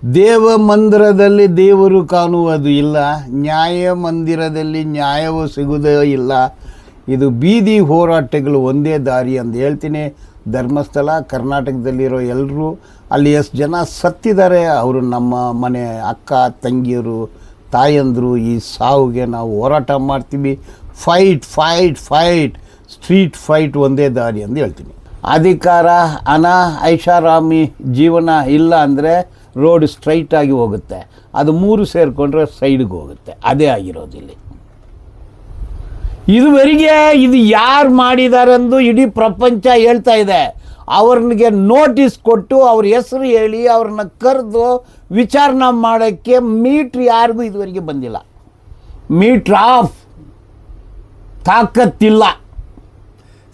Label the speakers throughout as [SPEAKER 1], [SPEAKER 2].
[SPEAKER 1] ದೇವ ಮಂದಿರದಲ್ಲಿ ದೇವರು ಕಾಣುವುದು ಇಲ್ಲ, ನ್ಯಾಯ ಮಂದಿರದಲ್ಲಿ ನ್ಯಾಯವು ಸಿಗುವುದೇ ಇಲ್ಲ. ಇದು ಬೀದಿ ಹೋರಾಟಗಳು ಒಂದೇ ದಾರಿ ಅಂತ ಹೇಳ್ತೀನಿ. ಧರ್ಮಸ್ಥಳ ಕರ್ನಾಟಕದಲ್ಲಿರೋ ಎಲ್ಲರೂ ಅಲ್ಲಿ ಎಷ್ಟು ಜನ ಸತ್ತಿದ್ದಾರೆ, ಅವರು ನಮ್ಮ ಮನೆ ಅಕ್ಕ ತಂಗಿಯರು ತಾಯಂದರು. ಈ ಸಾವುಗೆ ನಾವು ಹೋರಾಟ ಮಾಡ್ತೀವಿ. Fight fight fight, street fight ಒಂದೇ ದಾರಿ ಅಂತ ಹೇಳ್ತೀನಿ. ಅಧಿಕಾರ, ಹಣ, ಐಷಾರಾಮಿ ಜೀವನ ಇಲ್ಲ ಅಂದರೆ ರೋಡ್ ಸ್ಟ್ರೈಟಾಗಿ ಹೋಗುತ್ತೆ. ಅದು ಮೂರು ಸೇರಿಕೊಂಡ್ರೆ ಸೈಡ್ಗೆ ಹೋಗುತ್ತೆ. ಅದೇ ಆಗಿರೋದಿಲ್ಲ. ಇದುವರೆಗೆ ಇದು ಯಾರು ಮಾಡಿದಾರೆಂದು ಇಡೀ ಪ್ರಪಂಚ ಹೇಳ್ತಾ ಇದೆ. ಅವ್ರಿಗೆ ನೋಟಿಸ್ ಕೊಟ್ಟು ಅವ್ರ ಹೆಸರು ಹೇಳಿ ಅವ್ರನ್ನ ಕರೆದು ವಿಚಾರಣೆ ಮಾಡೋಕ್ಕೆ ಮೀಟ್ರ್ ಯಾರಿಗೂ ಇದುವರೆಗೆ ಬಂದಿಲ್ಲ. ಮೀಟ್ರ್ ಆಫ್ ತಾಕತ್ತಿಲ್ಲ.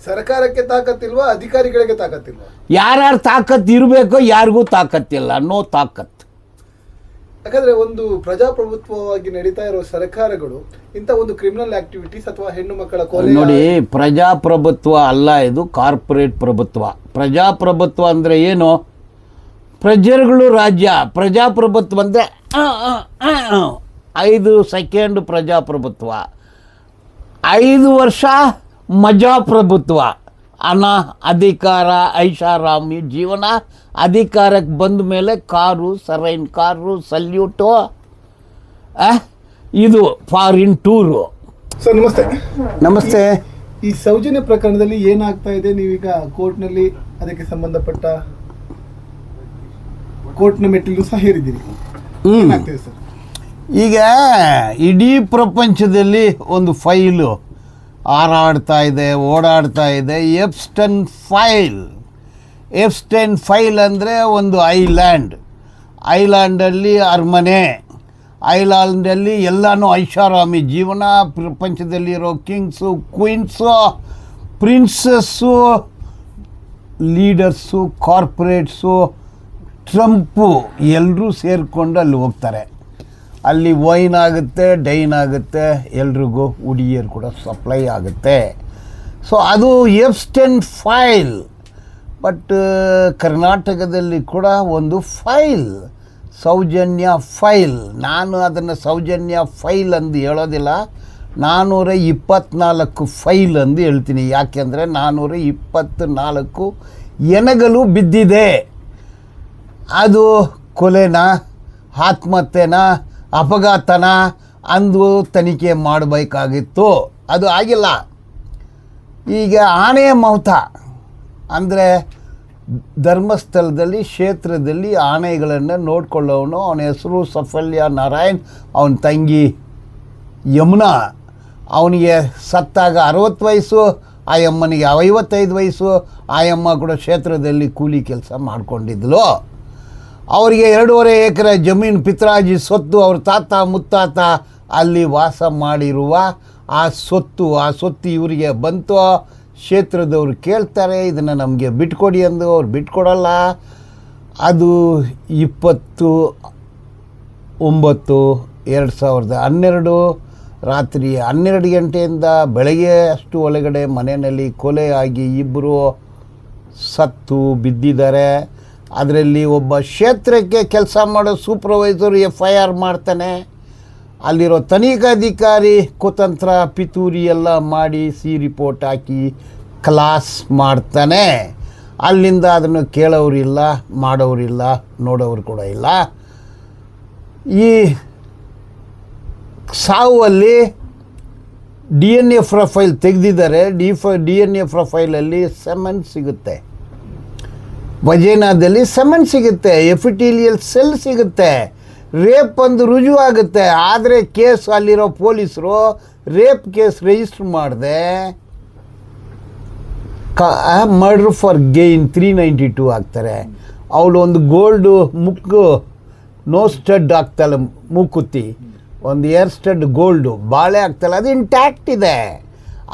[SPEAKER 2] ಸರ್ಕಾರಕ್ಕೆ ತಾಕತ್ತಿಲ್ವಾ, ಅಧಿಕಾರಿಗಳಿಗೆ ತಾಕತ್ತಿಲ್ವಾ?
[SPEAKER 1] ಯಾರ್ಯಾರು ತಾಕತ್ತು ಇರಬೇಕೋ ಯಾರಿಗೂ ತಾಕತ್ತಿಲ್ಲ. ನೋ ತಾಕತ್.
[SPEAKER 2] ಯಾಕಂದ್ರೆ ಒಂದು ಪ್ರಜಾಪ್ರಭುತ್ವವಾಗಿ ನಡೀತಾ ಇರೋ ಸರ್ಕಾರಗಳು ಇಂಥ ಒಂದು ಕ್ರಿಮಿನಲ್ ಆಕ್ಟಿವಿಟೀಸ್ ಅಥವಾ ಹೆಣ್ಣು ಮಕ್ಕಳ ಕೊಲೆ
[SPEAKER 1] ನೋಡಿ, ಪ್ರಜಾಪ್ರಭುತ್ವ ಅಲ್ಲ, ಇದು ಕಾರ್ಪೊರೇಟ್ ಪ್ರಭುತ್ವ. ಪ್ರಜಾಪ್ರಭುತ್ವ ಅಂದರೆ ಏನು? ಪ್ರಜೆಗಳು ರಾಜ್ಯ. ಪ್ರಜಾಪ್ರಭುತ್ವ ಅಂದರೆ 5 ಸೆಕೆಂಡ್ ಪ್ರಜಾಪ್ರಭುತ್ವ, 5 ವರ್ಷ ಮಜಾಪ್ರಭುತ್ವ. ಹಣ, ಅಧಿಕಾರ, ಐಷಾರಾಮಿ ಜೀವನ. ಅಧಿಕಾರಕ್ಕೆ ಬಂದ ಮೇಲೆ ಕಾರು, ಸರೈನ್ ಕಾರು, ಸಲ್ಯೂಟು, ಇದು ಫಾರಿನ್ ಟೂರು.
[SPEAKER 2] ಸರ್ ನಮಸ್ತೆ.
[SPEAKER 1] ನಮಸ್ತೆ.
[SPEAKER 2] ಈ ಸೌಜನ್ಯ ಪ್ರಕರಣದಲ್ಲಿ ಏನಾಗ್ತಾ ಇದೆ? ನೀವೀಗ ಕೋರ್ಟ್ನಲ್ಲಿ ಅದಕ್ಕೆ ಸಂಬಂಧಪಟ್ಟ ಕೋರ್ಟ್ನ ಮೆಟ್ಟಿಲು ಸಹ ಹೇರಿದ್ದೀರಿ. ಏನಾಗ್ತಿದೆ ಸರ್?
[SPEAKER 1] ಈಗ ಇಡೀ ಪ್ರಪಂಚದಲ್ಲಿ ಒಂದು ಫೈಲು ಹಾರಾಡ್ತಾ ಇದೆ, ಓಡಾಡ್ತಾ ಇದೆ. ಎಪ್ಸ್ಟನ್ ಫೈಲ್. ಎಪ್ಸ್ಟೈನ್ ಫೈಲ್ ಅಂದರೆ ಒಂದು ಐಲ್ಯಾಂಡಲ್ಲಿ ಅರಮನೆ, ಐಲ್ಯಾಂಡಲ್ಲಿ ಎಲ್ಲನೂ ಐಷಾರಾಮಿ ಜೀವನ. ಪ್ರಪಂಚದಲ್ಲಿರೋ ಕಿಂಗ್ಸು, ಕ್ವೀನ್ಸು, ಪ್ರಿನ್ಸಸ್ಸು, ಲೀಡರ್ಸು, ಕಾರ್ಪೊರೇಟ್ಸು, ಟ್ರಂಪು ಎಲ್ಲರೂ ಸೇರಿಕೊಂಡು ಅಲ್ಲಿ ಹೋಗ್ತಾರೆ. ಅಲ್ಲಿ ವೈನ್ ಆಗುತ್ತೆ, ಡೈನ್ ಆಗುತ್ತೆ, ಎಲ್ರಿಗೂ ಹುಡುಗಿಯರು ಕೂಡ ಸಪ್ಲೈ ಆಗುತ್ತೆ. ಸೊ ಅದು ಎಪ್ಸ್ಟೈನ್ ಫೈಲ್. ಬಟ್ ಕರ್ನಾಟಕದಲ್ಲಿ ಕೂಡ ಒಂದು ಫೈಲ್, ಸೌಜನ್ಯ ಫೈಲ್. ನಾನು ಅದನ್ನು ಸೌಜನ್ಯ ಫೈಲ್ ಅಂದು ಹೇಳೋದಿಲ್ಲ, 424 ಫೈಲ್ ಅಂದು ಹೇಳ್ತೀನಿ. ಯಾಕೆಂದರೆ 424 ಎನಗಲು ಬಿದ್ದಿದೆ. ಅದು ಕೊಲೆನ, ಆತ್ಮಹತ್ಯೆನ, ಅಪಘಾತನ ಅಂದು ತನಿಖೆ ಮಾಡಬೇಕಾಗಿತ್ತು. ಅದು ಆಗಿಲ್ಲ. ಈಗ ಆನೆ ಮೌತ ಅಂದರೆ ಧರ್ಮಸ್ಥಳದಲ್ಲಿ ಕ್ಷೇತ್ರದಲ್ಲಿ ಆನೆಗಳನ್ನು ನೋಡ್ಕೊಳ್ಳೋನು. ಅವನ ಹೆಸರು ಸಫಲ್ಯ ನಾರಾಯಣ್. ಅವನ ತಂಗಿ ಯಮುನಾ. ಅವನಿಗೆ ಸತ್ತಾಗ 60 ವಯಸ್ಸು, ಆ ಯಮ್ಮನಿಗೆ 55 ವಯಸ್ಸು. ಆ ಯಮ್ಮ ಕೂಡ ಕ್ಷೇತ್ರದಲ್ಲಿ ಕೂಲಿ ಕೆಲಸ ಮಾಡಿಕೊಂಡಿದ್ಲು. ಅವರಿಗೆ 2.5 ಎಕರೆ ಜಮೀನು ಪಿತ್ರಾಜಿ ಸ್ವತ್ತು. ಅವ್ರ ತಾತ ಮುತ್ತಾತ ಅಲ್ಲಿ ವಾಸ ಮಾಡಿರುವ ಆ ಸ್ವತ್ತು ಇವರಿಗೆ ಬಂತು. ಕ್ಷೇತ್ರದವ್ರು ಕೇಳ್ತಾರೆ, ಇದನ್ನು ನಮಗೆ ಬಿಟ್ಕೊಡಿ ಅಂದು. ಅವ್ರು ಬಿಟ್ಕೊಡಲ್ಲ. ಅದು 20/9/2012 ರಾತ್ರಿ 12 ಗಂಟೆಯಿಂದ ಬೆಳಗ್ಗೆ ಅಷ್ಟು ಒಳಗಡೆ ಮನೆಯಲ್ಲಿ ಕೊಲೆ ಆಗಿ 2 ಸತ್ತು ಬಿದ್ದಿದ್ದಾರೆ. ಅದರಲ್ಲಿ ಒಬ್ಬ ಕ್ಷೇತ್ರಕ್ಕೆ ಕೆಲಸ ಮಾಡೋ ಸೂಪರ್ವೈಸರು FIR ಮಾಡ್ತಾನೆ. ಅಲ್ಲಿರೋ ತನಿಖಾಧಿಕಾರಿ ಕುತಂತ್ರ ಪಿತೂರಿ ಎಲ್ಲ ಮಾಡಿ ರಿಪೋರ್ಟ್ ಹಾಕಿ ಕ್ಲಾಸ್ ಮಾಡ್ತಾನೆ. ಅಲ್ಲಿಂದ ಅದನ್ನು ಕೇಳೋರಿಲ್ಲ, ಮಾಡೋರಿಲ್ಲ, ನೋಡೋರು ಕೂಡ ಇಲ್ಲ. ಈ ಸಾವಲ್ಲಿ DNA ಪ್ರೊಫೈಲ್ ತೆಗೆದಿದ್ದಾರೆ. DNA ಪ್ರೊಫೈಲಲ್ಲಿ ಸೆಮೆನ್ ಸಿಗುತ್ತೆ, ವಜೇನಾದಲ್ಲಿ ಸೆಮೆನ್ ಸಿಗುತ್ತೆ, ಎಫಿಟೀಲಿಯಲ್ ಸೆಲ್ ಸಿಗುತ್ತೆ, ರೇಪ್ ಒಂದು ರುಜುವು ಆಗುತ್ತೆ. ಆದರೆ ಕೇಸ್ ಅಲ್ಲಿರೋ ಪೊಲೀಸರು ರೇಪ್ ಕೇಸ್ ರಿಜಿಸ್ಟರ್ ಮಾಡಿದೆ. ಮರ್ಡರ್ ಫಾರ್ ಗೇನ್ 392 ಹಾಕ್ತಾರೆ. ಅವಳು ಒಂದು ಗೋಲ್ಡು ನೋ ಸ್ಟಡ್ ಆಗ್ತಾಳೆ, ಮೂಕುತ್ತಿ, ಒಂದು ಏರ್ ಸ್ಟಡ್ ಗೋಲ್ಡು ಬಾಳೆ ಆಗ್ತಾಳೆ, ಅದು ಇಂಟ್ಯಾಕ್ಟ್ ಇದೆ.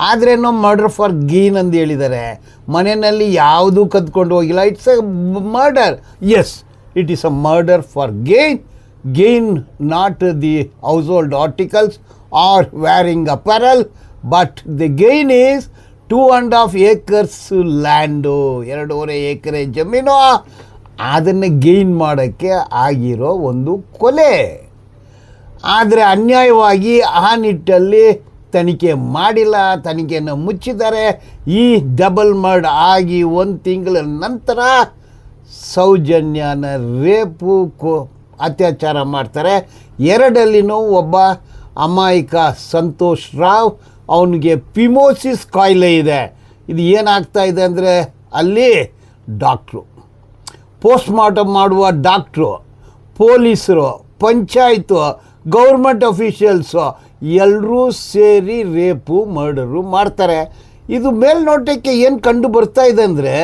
[SPEAKER 1] ಆದ್ರೇನೋ ಮರ್ಡರ್ ಫಾರ್ ಗೇನ್ ಅಂತ ಹೇಳಿದ್ದಾರೆ. ಮನೆಯಲ್ಲಿ ಯಾವುದೂ ಕದ್ಕೊಂಡು ಹೋಗಿಲ್ಲ. It's a murder. Yes, it is a murder for gain, not the household articles or wearing apparel, but the gain is 2.5 acres land, 2.5 ಎಕರೆ ಜಮೀನು. ಅದನ್ನು ಗೇನ್ ಮಾಡೋಕ್ಕೆ ಆಗಿರೋ ಒಂದು ಕೊಲೆ. ಆದರೆ ಅನ್ಯಾಯವಾಗಿ ಆ ನಿಟ್ಟಲ್ಲಿ ತನಿಖೆ ಮಾಡಿಲ್ಲ, ತನಿಖೆಯನ್ನು ಮುಚ್ಚಿದ್ದಾರೆ. ಈ ಡಬಲ್ ಮರ್ಡ್ ಆಗಿ 1 ತಿಂಗಳ ನಂತರ ಸೌಜನ್ಯನ ರೇಪು ಅತ್ಯಾಚಾರ ಮಾಡ್ತಾರೆ. 2ರಲ್ಲಿನೂ ಒಬ್ಬ ಅಮಾಯಕ ಸಂತೋಷ್ ರಾವ್, ಅವನಿಗೆ ಪಿಮೋಸಿಸ್ ಕಾಯಿಲೆ ಇದೆ. ಇದು ಏನಾಗ್ತಾ ಇದೆ ಅಂದರೆ ಅಲ್ಲಿ ಡಾಕ್ಟ್ರು, ಪೋಸ್ಟ್ಮಾರ್ಟಮ್ ಮಾಡುವ ಡಾಕ್ಟ್ರು, ಪೊಲೀಸರು, ಪಂಚಾಯತು, ಗೌರ್ಮೆಂಟ್ ಅಫಿಷಿಯಲ್ಸು ಎಲ್ಲರೂ ಸೇರಿ ರೇಪು ಮರ್ಡರು ಮಾಡ್ತಾರೆ. ಇದು ಮೇಲ್ನೋಟಕ್ಕೆ ಏನು ಕಂಡು ಬರ್ತಾ ಇದೆ ಅಂದರೆ,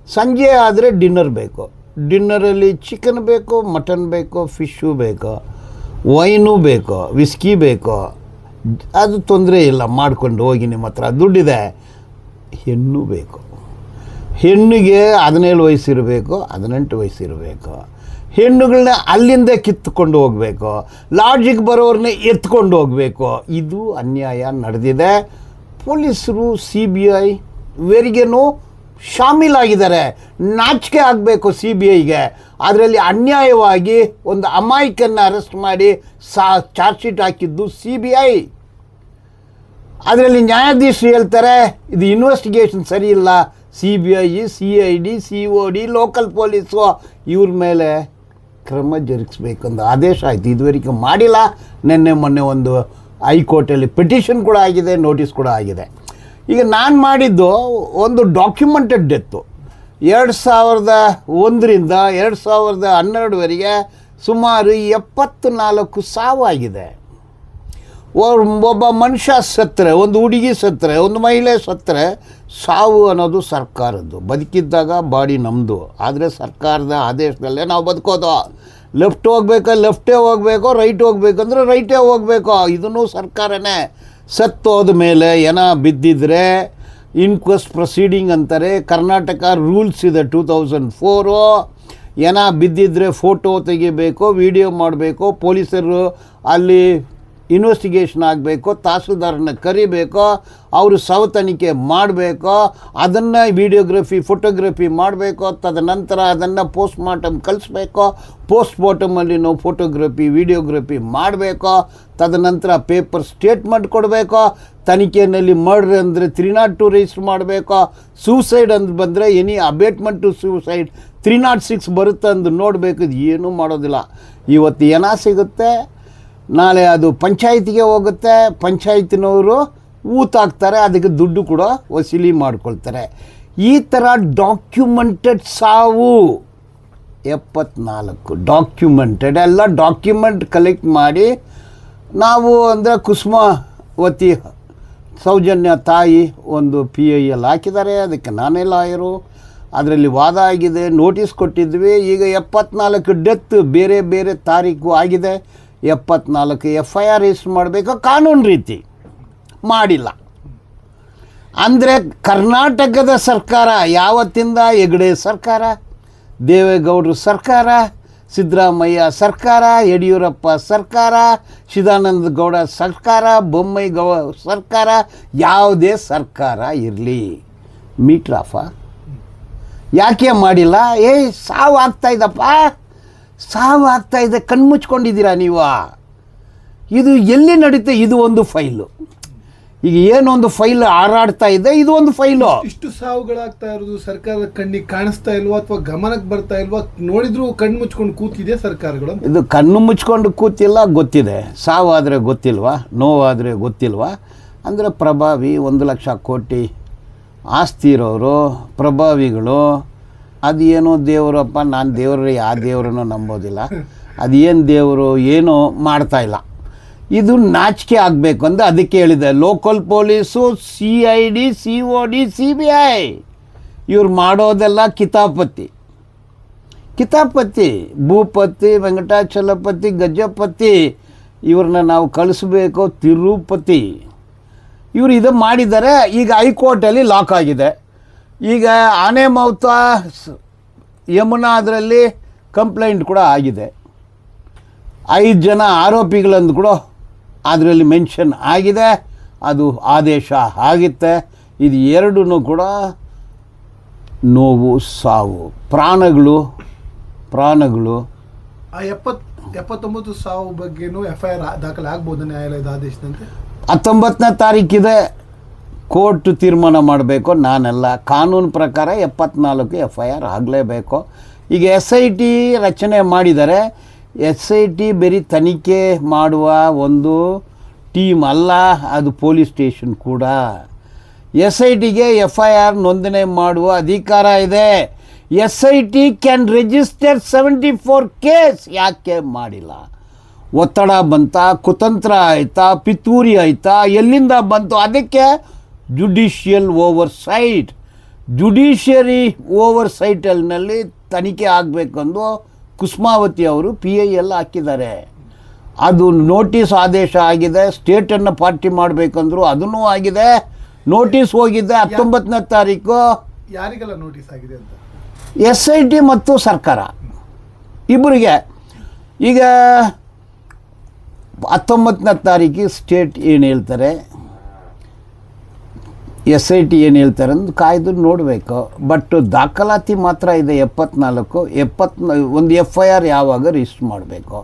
[SPEAKER 1] ಸಂಜೆ ಆದರೆ ಡಿನ್ನರ್ ಬೇಕು, ಡಿನ್ನರಲ್ಲಿ ಚಿಕನ್ ಬೇಕು, ಮಟನ್ ಬೇಕು, ಫಿಶ್ಶು ಬೇಕು, ವೈನು ಬೇಕು, ವಿಸ್ಕಿ ಬೇಕು. ಅದು ತೊಂದರೆ ಇಲ್ಲ, ಮಾಡಿಕೊಂಡು ಹೋಗಿ, ನಿಮ್ಮ ಹತ್ರ ದುಡ್ಡಿದೆ. ಹೆಣ್ಣು ಬೇಕು, ಹೆಣ್ಣಿಗೆ 17 ವಯಸ್ಸಿರಬೇಕು, 18 ವಯಸ್ಸಿರಬೇಕು. ಹೆಣ್ಣುಗಳನ್ನ ಅಲ್ಲಿಂದ ಕಿತ್ತುಕೊಂಡು ಹೋಗಬೇಕು, ಲಾಡ್ಜಿಗೆ ಬರೋರನ್ನ ಎತ್ಕೊಂಡು ಹೋಗಬೇಕು. ಇದು ಅನ್ಯಾಯ ನಡೆದಿದೆ. ಪೊಲೀಸರು CBI ಇವರಿಗೇನು ಶಾಮೀಲಾಗಿದ್ದಾರೆ. ನಾಚಿಕೆ ಆಗಬೇಕು CBIಗೆ. ಅದರಲ್ಲಿ ಅನ್ಯಾಯವಾಗಿ ಒಂದು ಅಮಾಯಕನ್ನು ಅರೆಸ್ಟ್ ಮಾಡಿ ಚಾರ್ಜ್ ಶೀಟ್ ಹಾಕಿದ್ದು CBI. ಅದರಲ್ಲಿ ನ್ಯಾಯಾಧೀಶರು ಹೇಳ್ತಾರೆ ಇದು ಇನ್ವೆಸ್ಟಿಗೇಷನ್ ಸರಿ ಇಲ್ಲ. CBI, CID, COD, local police ಇವ್ರ ಮೇಲೆ ಕ್ರಮ ಜರುಗಿಸ್ಬೇಕಂತ ಆದೇಶ ಆಯಿತು. ಇದುವರೆಗೆ ಮಾಡಿಲ್ಲ. ನಿನ್ನೆ ಮೊನ್ನೆ ಒಂದು ಹೈಕೋರ್ಟಲ್ಲಿ ಪಿಟಿಷನ್ ಕೂಡ ಆಗಿದೆ, ನೋಟಿಸ್ ಕೂಡ ಆಗಿದೆ. ಈಗ ನಾನು ಮಾಡಿದ್ದು ಒಂದು ಡಾಕ್ಯುಮೆಂಟೆಡ್ ಡೆತ್ತು. 2001ರಿಂದ 2012ವರೆಗೆ ಸುಮಾರು 74 ಸಾವಾಗಿದೆ. ಒಬ್ಬ ಮನುಷ್ಯ ಸತ್ತರೆ, ಒಂದು ಹುಡುಗಿ ಸತ್ತರೆ, ಒಂದು ಮಹಿಳೆ ಸತ್ತರೆ, ಸಾವು ಅನ್ನೋದು ಸರ್ಕಾರದ್ದು. ಬದುಕಿದ್ದಾಗ ಬಾಡಿ ನಮ್ಮದು. ಆದರೆ ಸರ್ಕಾರದ ಆದೇಶದಲ್ಲೇ ನಾವು ಬದುಕೋದು. ಲೆಫ್ಟ್ ಹೋಗ್ಬೇಕು, ಲೆಫ್ಟೇ ಹೋಗಬೇಕು, ರೈಟ್ ಹೋಗ್ಬೇಕಂದ್ರೆ ರೈಟೇ ಹೋಗಬೇಕು. ಇದನ್ನು ಸರ್ಕಾರನೇ. ಸತ್ತೋದ ಮೇಲೆ ಏನ ಬಿದ್ದಿದ್ರೆ ಇನ್ಕ್ವೆಸ್ಟ್ ಪ್ರೊಸೀಡಿಂಗ್ ಅಂತಾರೆ. ಕರ್ನಾಟಕ ರೂಲ್ಸ್ ಇದೆ 2004. ಏನ ಬಿದ್ದಿದ್ರೆ ಫೋಟೋ ತೆಗಿಬೇಕು, ವಿಡಿಯೋ ಮಾಡಬೇಕು, ಪೊಲೀಸರು ಅಲ್ಲಿ ಇನ್ವೆಸ್ಟಿಗೇಷನ್ ಆಗಬೇಕು, ತಹಸೀಲ್ದಾರನ್ನ ಕರಿಬೇಕು, ಅವರು ಶವ ತನಿಖೆ ಮಾಡಬೇಕು, ಅದನ್ನು ವಿಡಿಯೋಗ್ರಫಿ ಫೋಟೋಗ್ರಫಿ ಮಾಡಬೇಕು. ತದನಂತರ ಅದನ್ನು ಪೋಸ್ಟ್ಮಾರ್ಟಮ್ ಕಳಿಸ್ಬೇಕು. ಪೋಸ್ಟ್ಮಾರ್ಟಮಲ್ಲಿ ನಾವು ಫೋಟೋಗ್ರಫಿ ವಿಡಿಯೋಗ್ರಫಿ ಮಾಡಬೇಕು. ತದನಂತರ ಪೇಪರ್ ಸ್ಟೇಟ್ಮೆಂಟ್ ಕೊಡಬೇಕು. ತನಿಖೆಯಲ್ಲಿ ಮರ್ಡರ್ ಅಂದರೆ 302 ರಿಜಿಸ್ಟರ್ ಮಾಡಬೇಕು. ಸೂಸೈಡ್ ಅಂತ ಬಂದರೆ ಎನಿ ಅಬೇಟ್ಮೆಂಟ್ ಟು ಸೂಸೈಡ್ 306 ಬರುತ್ತೆ ಅಂದು ನೋಡಬೇಕು. ಇದು ಏನೂ ಮಾಡೋದಿಲ್ಲ. ಇವತ್ತು ಏನ ಸಿಗುತ್ತೆ, ನಾಳೆ ಅದು ಪಂಚಾಯತಿಗೆ ಹೋಗುತ್ತೆ. ಪಂಚಾಯತಿನವರು ಊತಾಕ್ತಾರೆ, ಅದಕ್ಕೆ ದುಡ್ಡು ಕೂಡ ವಸೂಲಿ ಮಾಡ್ಕೊಳ್ತಾರೆ. ಈ ಥರ ಡಾಕ್ಯುಮೆಂಟೆಡ್ ಸಾವು 74 ಡಾಕ್ಯುಮೆಂಟೆಡ್. ಎಲ್ಲ ಡಾಕ್ಯುಮೆಂಟ್ ಕಲೆಕ್ಟ್ ಮಾಡಿ ನಾವು ಅಂದರೆ ಕುಸುಮಾವತಿ ಸೌಜನ್ಯ ತಾಯಿ ಒಂದು PIL ಹಾಕಿದ್ದಾರೆ. ಅದಕ್ಕೆ ನಾನೇ ಲಾಯರು. ಅದರಲ್ಲಿ ವಾದ ಆಗಿದೆ, ನೋಟಿಸ್ ಕೊಟ್ಟಿದ್ವಿ. ಈಗ 74 ಡೆತ್ ಬೇರೆ ಬೇರೆ ತಾರೀಕು ಆಗಿದೆ. 74 FIR ರಿಜಿಸ್ಟರ್ ಮಾಡಬೇಕು ಕಾನೂನು ರೀತಿ, ಮಾಡಿಲ್ಲ. ಅಂದರೆ ಕರ್ನಾಟಕದ ಸರ್ಕಾರ ಯಾವತ್ತಿಂದ ಹೆಗಡೆ ಸರ್ಕಾರ, ದೇವೇಗೌಡರು ಸರ್ಕಾರ, ಸಿದ್ದರಾಮಯ್ಯ ಸರ್ಕಾರ, ಯಡಿಯೂರಪ್ಪ ಸರ್ಕಾರ, ಚಿದಾನಂದ ಗೌಡ ಸರ್ಕಾರ, ಬೊಮ್ಮೈ ಸರ್ಕಾರ, ಯಾವುದೇ ಸರ್ಕಾರ ಇರಲಿ ಮೀಟ್ರಾಫ ಯಾಕೆ ಮಾಡಿಲ್ಲ? ಸಾವು ಆಗ್ತಾಯಿದ್ದಪ್ಪ, ಸಾವು ಆಗ್ತಾಯಿದೆ, ಕಣ್ಮುಚ್ಕೊಂಡಿದ್ದೀರಾ ನೀವು? ಇದು ಎಲ್ಲಿ ನಡೀತೆ? ಇದು ಒಂದು ಫೈಲು. ಈಗ ಏನೊಂದು ಫೈಲ್ ಹಾರಾಡ್ತಾ ಇದೆ, ಇದು ಒಂದು ಫೈಲು.
[SPEAKER 2] ಇಷ್ಟು ಸಾವುಗಳಾಗ್ತಾ ಇರೋದು ಸರ್ಕಾರದ ಕಣ್ಣಿಗೆ ಕಾಣಿಸ್ತಾ ಇಲ್ವಾ ಅಥವಾ ಗಮನಕ್ಕೆ ಬರ್ತಾ ಇಲ್ವಾ? ನೋಡಿದ್ರು ಕಣ್ಣು ಮುಚ್ಕೊಂಡು ಕೂತಿದೆ ಸರ್ಕಾರಗಳು. ಇದು
[SPEAKER 1] ಕಣ್ಣು ಮುಚ್ಕೊಂಡು ಕೂತಿಲ್ಲ, ಗೊತ್ತಿದೆ. ಸಾವಾದರೆ ಗೊತ್ತಿಲ್ವಾ, ನೋವಾದರೆ ಗೊತ್ತಿಲ್ವಾ? ಅಂದರೆ ಪ್ರಭಾವಿ 1 ಲಕ್ಷ ಕೋಟಿ ಆಸ್ತಿ ಇರೋರು ಪ್ರಭಾವಿಗಳು. ಅದೇನೋ ದೇವರಪ್ಪ, ನಾನು ದೇವರು ಯಾವ ದೇವರನ್ನು ನಂಬೋದಿಲ್ಲ. ಅದೇನು ದೇವರು ಏನೋ ಮಾಡ್ತಾಯಿಲ್ಲ. ಇದು ನಾಚಿಕೆ ಆಗಬೇಕು ಅಂತ ಅದಕ್ಕೆ ಹೇಳಿದೆ. Local police, CID, COD, CBI ಇವ್ರು ಮಾಡೋದೆಲ್ಲ ಕಿತಾಪತಿ. ಭೂಪತಿ, ವೆಂಕಟಾಚಲಪತಿ, ಗಜಪತಿ ಇವ್ರನ್ನ ನಾವು ಕಳಿಸ್ಬೇಕು ತಿರುಪತಿ. ಇವರು ಇದು ಮಾಡಿದ್ದಾರೆ. ಈಗ ಹೈಕೋರ್ಟಲ್ಲಿ ಲಾಕ್ ಆಗಿದೆ. ಈಗ ಆನೆಮೌತ ಯಮುನಾ ಅದರಲ್ಲಿ ಕಂಪ್ಲೇಂಟ್ ಕೂಡ ಆಗಿದೆ. 5 ಜನ ಆರೋಪಿಗಳಂದು ಕೂಡ ಅದರಲ್ಲಿ ಮೆನ್ಷನ್ ಆಗಿದೆ. ಅದು ಆದೇಶ ಆಗುತ್ತೆ. ಇದು ಎರಡೂ ಕೂಡ ನೋವು ಸಾವು ಪ್ರಾಣಗಳು
[SPEAKER 2] ಆ 79 ಸಾವು ಬಗ್ಗೆನೂ FIR ದಾಖಲೆ ಆಗ್ಬೋದು ನ್ಯಾಯಾಲಯದ ಆದೇಶದಂತೆ.
[SPEAKER 1] 19ನೇ ತಾರೀಕಿದೆ ಕೋರ್ಟ್ ತೀರ್ಮಾನ ಮಾಡಬೇಕು. ನಾನೆಲ್ಲ ಕಾನೂನು ಪ್ರಕಾರ 74 FIR ಆಗಲೇಬೇಕು. ಈಗ SIT ರಚನೆ ಮಾಡಿದ್ದಾರೆ. SIT ಬರೀ ತನಿಖೆ ಮಾಡುವ ಒಂದು ಟೀಮ್ ಅಲ್ಲ, ಅದು ಪೊಲೀಸ್ ಸ್ಟೇಷನ್ ಕೂಡ. SITಗೆ FIR ನೋಂದಣಿ ಮಾಡುವ ಅಧಿಕಾರ ಇದೆ. SIT can register 74 case. ಯಾಕೆ ಮಾಡಿಲ್ಲ? ಒತ್ತಡ ಬಂತಾ, ಕುತಂತ್ರ ಆಯಿತಾ, ಪಿತೂರಿ ಆಯಿತಾ, ಎಲ್ಲಿಂದ ಬಂತು? ಅದಕ್ಕೆ ಜುಡಿಷಿಯಲ್ ಓವರ್ಸೈಟ್, ಜುಡಿಷಿಯರಿ ಓವರ್ಸೈಟಲ್ನಲ್ಲಿ ತನಿಖೆ ಆಗಬೇಕೆಂದು ಕುಸುಮಾವತಿ ಅವರು PIL ಹಾಕಿದ್ದಾರೆ. ಅದು ನೋಟಿಸ್ ಆದೇಶ ಆಗಿದೆ. ಸ್ಟೇಟನ್ನು ಪಾರ್ಟಿ ಮಾಡಬೇಕಂದ್ರು ಅದನ್ನೂ ಆಗಿದೆ. ನೋಟಿಸ್ ಹೋಗಿದೆ 19ನೇ ತಾರೀಕು.
[SPEAKER 2] ಯಾರಿಗೆಲ್ಲ ನೋಟಿಸ್ ಆಗಿದೆ ಅಂತ?
[SPEAKER 1] SIT ಮತ್ತು ಸರ್ಕಾರ ಇಬ್ಬರಿಗೆ. ಈಗ 19ನೇ ತಾರೀಕಿಗೆ ಸ್ಟೇಟ್ ಏನು ಹೇಳ್ತಾರೆ, SIT ಏನು ಹೇಳ್ತಾರೆ ಅಂತ ಕಾಯ್ದು ನೋಡಬೇಕು. ಬಟ್ ದಾಖಲಾತಿ ಮಾತ್ರ ಇದೆ 74. ಒಂದು FIR ಯಾವಾಗ ರಿಜಿಸ್ಟರ್ ಮಾಡಬೇಕು,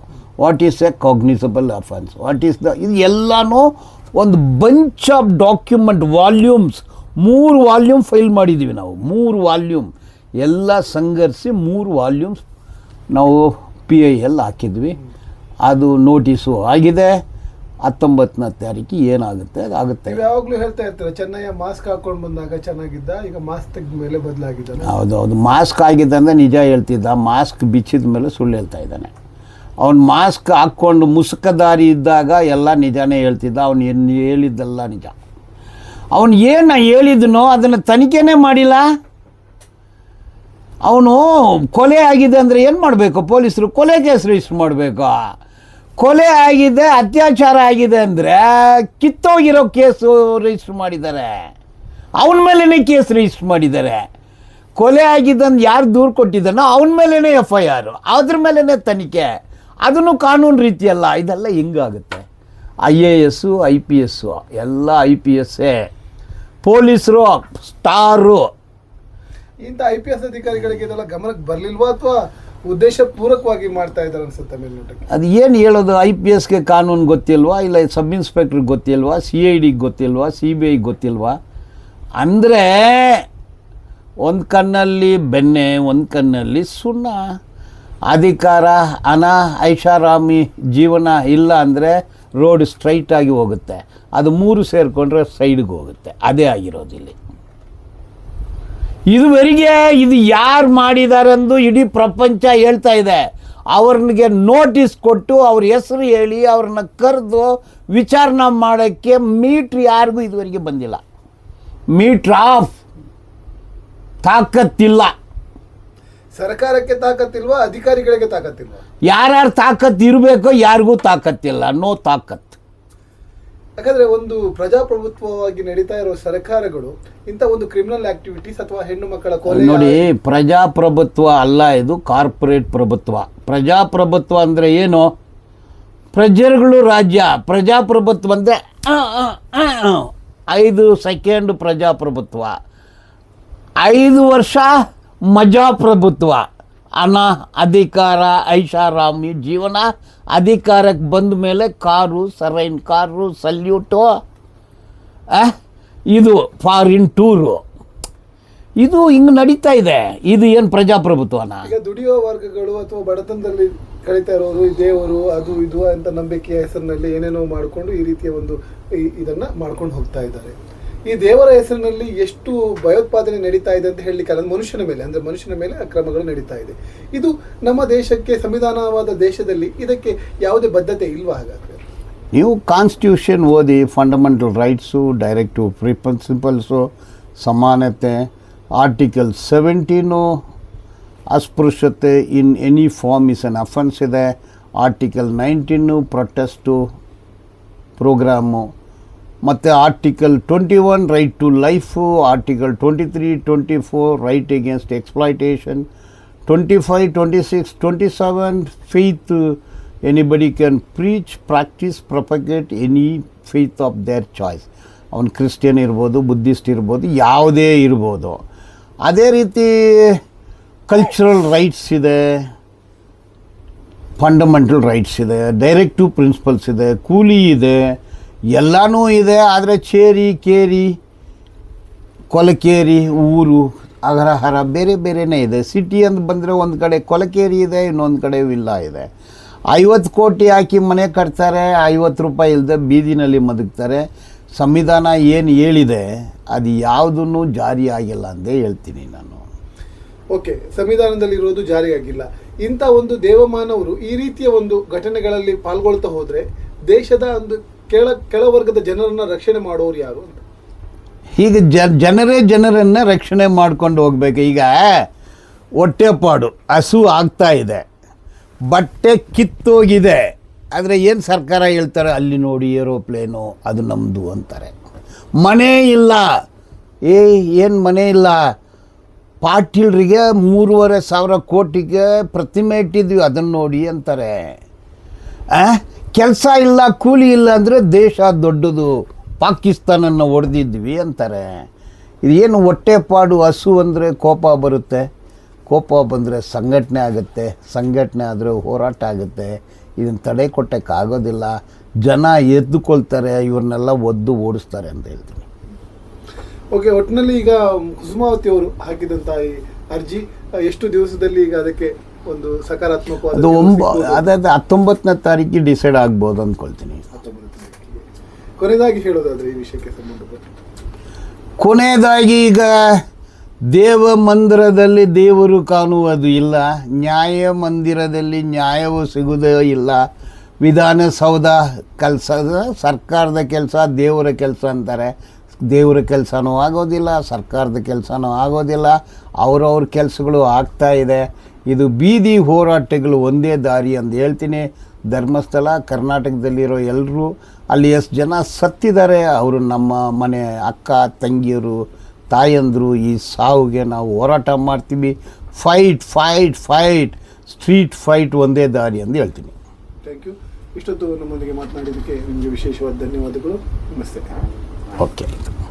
[SPEAKER 1] what is A cognisable offence, what is the, ಇದು ಎಲ್ಲನೂ ಒಂದು bunch of document volumes. 3 volume file ಮಾಡಿದ್ದೀವಿ ನಾವು. 3 ವಾಲ್ಯೂಮ್ ಎಲ್ಲ ಸಂಘರಿಸಿ 3 ವಾಲ್ಯೂಮ್ಸ್ ನಾವು PIL ಹಾಕಿದ್ವಿ. ಅದು ನೋಟಿಸು ಆಗಿದೆ. 19ನೇ ತಾರೀಕು ಏನಾಗುತ್ತೆ ಅದಾಗುತ್ತೆ.
[SPEAKER 2] ಯಾವಾಗಲೂ ಹೇಳ್ತಾ ಇರ್ತಾರೆ ಚೆನ್ನಯ್ಯ ಮಾಸ್ಕ್ ಹಾಕೊಂಡು ಬಂದಾಗ ಚೆನ್ನಾಗಿದ್ದ, ಈಗ ಮಾಸ್ಕ್ ತೆಗೆದ ಮೇಲೆ ಬದಲಾಗಿದ್ದಾನೆ.
[SPEAKER 1] ಹೌದೌದು, ಮಾಸ್ಕ್ ಆಗಿದೆ ಅಂದರೆ ನಿಜ ಹೇಳ್ತಿದ್ದ. ಮಾಸ್ಕ್ ಬಿಚ್ಚಿದ ಮೇಲೆ ಸುಳ್ಳು ಹೇಳ್ತಾ ಇದ್ದಾನೆ. ಅವ್ನು ಮಾಸ್ಕ್ ಹಾಕ್ಕೊಂಡು ಮುಸುಕದಾರಿ ಇದ್ದಾಗ ಎಲ್ಲ ನಿಜಾನೇ ಹೇಳ್ತಿದ್ದ. ಅವನು ಏನು ಹೇಳಿದ್ದಲ್ಲ ನಿಜ. ಅವನು ಏನು ಹೇಳಿದನೋ ಅದನ್ನು ತನಿಖೆನೇ ಮಾಡಿಲ್ಲ. ಅವನು ಕೊಲೆ ಆಗಿದೆ ಅಂದರೆ ಏನು ಮಾಡಬೇಕು? ಪೊಲೀಸರು ಕೊಲೆ ಕೇಸ್ ರಿಜಿಸ್ಟರ್ ಮಾಡಬೇಕು. ಕೊಲೆ ಆಗಿದೆ, ಅತ್ಯಾಚಾರ ಆಗಿದೆ ಅಂದರೆ ಕಿತ್ತೋಗಿರೋ ಕೇಸು ರಿಜಿಸ್ಟರ್ ಮಾಡಿದ್ದಾರೆ. ಅವನ ಮೇಲೇ ಕೇಸ್ ರಿಜಿಸ್ಟರ್ ಮಾಡಿದ್ದಾರೆ. ಕೊಲೆ ಆಗಿದೆ ಅಂತ ಯಾರು ದೂರು ಕೊಟ್ಟಿದ್ದಾನೋ ಅವನ ಮೇಲೇ FIR, ಅದ್ರ ಮೇಲೇ ತನಿಖೆ. ಅದನ್ನು ಕಾನೂನು ರೀತಿಯಲ್ಲ. ಇದೆಲ್ಲ ಹೆಂಗಾಗುತ್ತೆ? IAS IPS ಎಲ್ಲ IPSೇ. ಪೊಲೀಸರು ಸ್ಟಾರು.
[SPEAKER 2] ಇಂಥ IPS ಅಧಿಕಾರಿಗಳಿಗೆ ಇದೆಲ್ಲ ಗಮನಕ್ಕೆ ಬರಲಿಲ್ವಾ ಅಥವಾ ಉದ್ದೇಶಪೂರ್ವಕವಾಗಿ ಮಾಡ್ತಾ ಇದ್ದಾರೆ ಅನ್ಸುತ್ತೆ ಮೇಲ್ನೋಟಕ್ಕೆ?
[SPEAKER 1] ಅದು ಏನು ಹೇಳೋದು? IPSಗೆ ಕಾನೂನು ಗೊತ್ತಿಲ್ವಾ? ಇಲ್ಲ ಸಬ್ ಇನ್ಸ್ಪೆಕ್ಟ್ರಿಗೆ ಗೊತ್ತಿಲ್ವಾ? CIDಗೆ ಗೊತ್ತಿಲ್ವಾ? CBIಗೆ ಗೊತ್ತಿಲ್ವಾ? ಅಂದರೆ ಒಂದು ಕಣ್ಣಲ್ಲಿ ಬೆಣ್ಣೆ, ಒಂದು ಕಣ್ಣಲ್ಲಿ ಸುಣ್ಣ. ಅಧಿಕಾರ, ಹಣ, ಐಷಾರಾಮಿ ಜೀವನ ಇಲ್ಲ ಅಂದರೆ ರೋಡ್ ಸ್ಟ್ರೈಟಾಗಿ ಹೋಗುತ್ತೆ. ಅದು 3 ಸೇರಿಕೊಂಡ್ರೆ ಸೈಡ್ಗೆ ಹೋಗುತ್ತೆ. ಅದೇ ಆಗಿರೋದಿಲ್ಲಿ. ಇದುವರೆಗೆ ಇದು ಯಾರು ಮಾಡಿದಾರೆಂದು ಇಡೀ ಪ್ರಪಂಚ ಹೇಳ್ತಾ ಇದೆ. ಅವ್ರಿಗೆ ನೋಟಿಸ್ ಕೊಟ್ಟು ಅವ್ರ ಹೆಸರು ಹೇಳಿ ಅವ್ರನ್ನ ಕರೆದು ವಿಚಾರಣೆ ಮಾಡೋಕ್ಕೆ ಮೀಟ್ರ್ ಯಾರಿಗೂ ಇದುವರೆಗೆ ಬಂದಿಲ್ಲ. ಮೀಟ್ರ್ ಆಫ್ ತಾಕತ್ತಿಲ್ಲ.
[SPEAKER 2] ಸರ್ಕಾರಕ್ಕೆ ತಾಕತ್ತಿಲ್ವಾ? ಅಧಿಕಾರಿಗಳಿಗೆ ತಾಕತ್ತಿಲ್ವಾ?
[SPEAKER 1] ಯಾರ್ಯಾರು ತಾಕತ್ತು ಇರಬೇಕೋ ಯಾರಿಗೂ ತಾಕತ್ತಿಲ್ಲ. ನೋ ತಾಕತ್.
[SPEAKER 2] ಯಾಕಂದ್ರೆ ಒಂದು ಪ್ರಜಾಪ್ರಭುತ್ವವಾಗಿ ನಡೀತಾ ಇರೋ ಸರ್ಕಾರಗಳು ಇಂಥ ಒಂದು ಕ್ರಿಮಿನಲ್ ಆಕ್ಟಿವಿಟೀಸ್ ಅಥವಾ ಹೆಣ್ಣು ಮಕ್ಕಳ ಕೊಲೆ
[SPEAKER 1] ನೋಡಿ, ಪ್ರಜಾಪ್ರಭುತ್ವ ಅಲ್ಲ, ಇದು ಕಾರ್ಪೊರೇಟ್ ಪ್ರಭುತ್ವ. ಪ್ರಜಾಪ್ರಭುತ್ವ ಅಂದರೆ ಏನು? ಪ್ರಜೆಗಳು ರಾಜ್ಯ. ಪ್ರಜಾಪ್ರಭುತ್ವ ಅಂದರೆ 5 ಸೆಕೆಂಡ್ ಪ್ರಜಾಪ್ರಭುತ್ವ, 5 ವರ್ಷ ಮಜಾಪ್ರಭುತ್ವ. ಹಣ, ಅಧಿಕಾರ, ಐಷಾರಾಮಿ ಜೀವನ. ಅಧಿಕಾರಕ್ಕೆ ಬಂದ ಮೇಲೆ ಕಾರು, ಸರೈನ್ ಕಾರು, ಸಲ್ಯೂಟು, ಇದು ಫಾರಿನ್ ಟೂರು. ಇದು ಹಿಂಗೆ ನಡೀತಾ ಇದೆ. ಇದು ಏನು ಪ್ರಜಾಪ್ರಭುತ್ವನ?
[SPEAKER 2] ಈಗ ದುಡಿಯೋ ವರ್ಗಗಳು ಅಥವಾ ಬಡತನದಲ್ಲಿ ಕಳೀತಾ ಇರೋರು ದೇವರು ಅದು ಇದು ಅಂತ ನಂಬಿಕೆಯ ಹೆಸರಿನಲ್ಲಿ ಏನೇನೋ ಮಾಡಿಕೊಂಡು ಈ ರೀತಿಯ ಒಂದು ಇದನ್ನ ಮಾಡ್ಕೊಂಡು ಹೋಗ್ತಾ ಇದ್ದಾರೆ. ಈ ದೇವರ ಹೆಸರಿನಲ್ಲಿ ಎಷ್ಟು ಭಯೋತ್ಪಾದನೆ ನಡೀತಾ ಇದೆ ಅಂತ ಹೇಳಲಿಕ್ಕೆ ಅಲ್ಲ. ಮನುಷ್ಯನ ಮೇಲೆ ಅಕ್ರಮಗಳು ನಡೀತಾ ಇದೆ. ಇದು ನಮ್ಮ ದೇಶಕ್ಕೆ, ಸಂವಿಧಾನವಾದ ದೇಶದಲ್ಲಿ ಇದಕ್ಕೆ ಯಾವುದೇ ಬದ್ಧತೆ ಇಲ್ವಾ? ಹಾಗಾದರೆ
[SPEAKER 1] ನೀವು ಕಾನ್ಸ್ಟಿಟ್ಯೂಷನ್ ಓದಿ. ಫಂಡಮೆಂಟಲ್ ರೈಟ್ಸು, ಡೈರೆಕ್ಟಿವ್ ಪ್ರಿನ್ಸಿಪಲ್ಸು, ಸಮಾನತೆ, ಆರ್ಟಿಕಲ್ 17 ಅಸ್ಪೃಶ್ಯತೆ in any form is an offence ಇದೆ. ಆರ್ಟಿಕಲ್ 19 ಪ್ರೊಟೆಸ್ಟು ಪ್ರೋಗ್ರಾಮು, ಮತ್ತು article 21 right to life, article 23, 24 right against exploitation, 25, 26, 27 faith. Anybody can preach, practise, propagate any faith of their choice. ಅವನು Christian ಇರ್ಬೋದು, Buddhist ಇರ್ಬೋದು, ಯಾವುದೇ ಇರ್ಬೋದು. ಅದೇ ರೀತಿ ಕಲ್ಚರಲ್ ರೈಟ್ಸ್ ಇದೆ, ಫಂಡಮೆಂಟಲ್ ರೈಟ್ಸ್ ಇದೆ, ಡೈರೆಕ್ಟಿವ್ ಪ್ರಿನ್ಸಿಪಲ್ಸ್ ಇದೆ, ಕೂಲಿ ಇದೆ, ಎಲ್ಲನೂ ಇದೆ. ಆದರೆ ಚೇರಿ ಕೇರಿ ಕೊಲಕೇರಿ ಊರು ಅಗರಹರ ಬೇರೆ ಬೇರೆಯೇ ಇದೆ. ಸಿಟಿ ಅಂತ ಬಂದರೆ ಒಂದು ಕಡೆ ಕೊಲಕೇರಿ ಇದೆ, ಇನ್ನೊಂದು ಕಡೆ ವಿಲ್ಲ ಇದೆ. 50 ಕೋಟಿ ಹಾಕಿ ಮನೆ ಕಟ್ತಾರೆ, 50 ರೂಪಾಯಿ ಇಲ್ಲದೆ ಬೀದಿನಲ್ಲಿ ಮದುಗ್ತಾರೆ. ಸಂವಿಧಾನ ಏನು ಹೇಳಿದೆ ಅದು ಯಾವುದೂ ಜಾರಿ ಆಗಿಲ್ಲ ಅಂತ ಹೇಳ್ತೀನಿ ನಾನು.
[SPEAKER 2] ಓಕೆ, ಸಂವಿಧಾನದಲ್ಲಿರೋದು ಜಾರಿಯಾಗಿಲ್ಲ. ಇಂಥ ಒಂದು ದೇವಮಾನವರು ಈ ರೀತಿಯ ಒಂದು ಘಟನೆಗಳಲ್ಲಿ ಪಾಲ್ಗೊಳ್ತಾ ಹೋದರೆ ದೇಶದ ಒಂದು ಕೆಳವರ್ಗದ ಜನರನ್ನು ರಕ್ಷಣೆ ಮಾಡೋರು ಯಾರು ಅಂತ?
[SPEAKER 1] ಹೀಗೆ ಜನರನ್ನು ರಕ್ಷಣೆ ಮಾಡ್ಕೊಂಡು ಹೋಗ್ಬೇಕು. ಈಗ ಹೊಟ್ಟೆಪಾಡು ಹಸು ಆಗ್ತಾ ಇದೆ, ಬಟ್ಟೆ ಕಿತ್ತೋಗಿದೆ, ಆದರೆ ಏನು ಸರ್ಕಾರ ಹೇಳ್ತಾರೆ, ಅಲ್ಲಿ ನೋಡಿ ಏರೋಪ್ಲೇನು ಅದು ನಮ್ಮದು ಅಂತಾರೆ. ಮನೆ ಇಲ್ಲ, ಏನು ಮನೆ ಇಲ್ಲ. ಪಾಟೀಲ್ರಿಗೆ 3,500 ಕೋಟಿಗೆ ಪ್ರತಿಮೆ ಇಟ್ಟಿದ್ವಿ, ಅದನ್ನು ನೋಡಿ ಅಂತಾರೆ. ಕೆಲಸ ಇಲ್ಲ, ಕೂಲಿ ಇಲ್ಲ ಅಂದರೆ ದೇಶ ದೊಡ್ಡದು, ಪಾಕಿಸ್ತಾನನ್ನು ಹೊಡೆದಿದ್ವಿ ಅಂತಾರೆ. ಇದೇನು ಹೊಟ್ಟೆಪಾಡು? ಹಸು ಅಂದರೆ ಕೋಪ ಬರುತ್ತೆ, ಕೋಪ ಬಂದರೆ ಸಂಘಟನೆ ಆಗುತ್ತೆ, ಸಂಘಟನೆ ಆದರೆ ಹೋರಾಟ ಆಗುತ್ತೆ. ಇದನ್ನು ತಡೆ ಕೊಟ್ಟಕ್ಕಾಗೋದಿಲ್ಲ. ಜನ ಎದ್ದುಕೊಳ್ತಾರೆ, ಇವ್ರನ್ನೆಲ್ಲ ಒದ್ದು ಓಡಿಸ್ತಾರೆ ಅಂತ ಹೇಳ್ತೀನಿ.
[SPEAKER 2] ಓಕೆ, ಒಟ್ಟಿನಲ್ಲಿ ಈಗ ಕುಸುಮಾವತಿ ಅವರು ಹಾಕಿದಂಥ ಈ ಅರ್ಜಿ ಎಷ್ಟು ದಿವಸದಲ್ಲಿ ಈಗ ಅದಕ್ಕೆ ಒಂದು ಸಕಾರಾತ್ಮಕವಾದ
[SPEAKER 1] ಅದು 19ನೇ ತಾರೀಕಿಗೆ ಡಿಸೈಡ್ ಆಗ್ಬೋದು ಅಂದ್ಕೊಳ್ತೀನಿ.
[SPEAKER 2] ಕೊನೆಯದಾಗಿ ಹೇಳೋದಾದ್ರೆ ಈ ವಿಷಯಕ್ಕೆ ಸಂಬಂಧಪಟ್ಟ
[SPEAKER 1] ಕೊನೆಯದಾಗಿ ಈಗ ದೇವ ಮಂದಿರದಲ್ಲಿ ದೇವರು ಕಾಣುವುದು ಇಲ್ಲ, ನ್ಯಾಯ ಮಂದಿರದಲ್ಲಿ ನ್ಯಾಯವು ಸಿಗುವುದೇ ಇಲ್ಲ. ವಿಧಾನಸೌಧ ಕೆಲಸದ ಸರ್ಕಾರದ ಕೆಲಸ, ದೇವರ ಕೆಲಸ ಅಂತಾರೆ. ದೇವರ ಕೆಲಸನೂ ಆಗೋದಿಲ್ಲ, ಸರ್ಕಾರದ ಕೆಲಸನೂ ಆಗೋದಿಲ್ಲ. ಅವ್ರವ್ರ ಕೆಲಸಗಳು ಆಗ್ತಾ ಇದೆ. ಇದು ಬೀದಿ ಹೋರಾಟಗಳು ಒಂದೇ ದಾರಿ ಅಂತ ಹೇಳ್ತೀನಿ. ಧರ್ಮಸ್ಥಳ ಕರ್ನಾಟಕದಲ್ಲಿರೋ ಎಲ್ಲರೂ ಅಲ್ಲಿ ಎಷ್ಟು ಜನ ಸತ್ತಿದ್ದಾರೆ, ಅವರು ನಮ್ಮ ಮನೆ ಅಕ್ಕ ತಂಗಿಯರು ತಾಯಂದರು. ಈ ಸಾವುಗೆ ನಾವು ಹೋರಾಟ ಮಾಡ್ತೀವಿ. Fight fight fight, street fight ಒಂದೇ ದಾರಿ ಅಂತ ಹೇಳ್ತೀನಿ.
[SPEAKER 2] Thank you. ಇಷ್ಟೊತ್ತು ನಮ್ಮೊಂದಿಗೆ ಮಾತನಾಡಿದ್ದಕ್ಕೆ ನಿಮಗೆ ವಿಶೇಷವಾದ ಧನ್ಯವಾದಗಳು. ನಮಸ್ತೆ.
[SPEAKER 1] ಓಕೆ.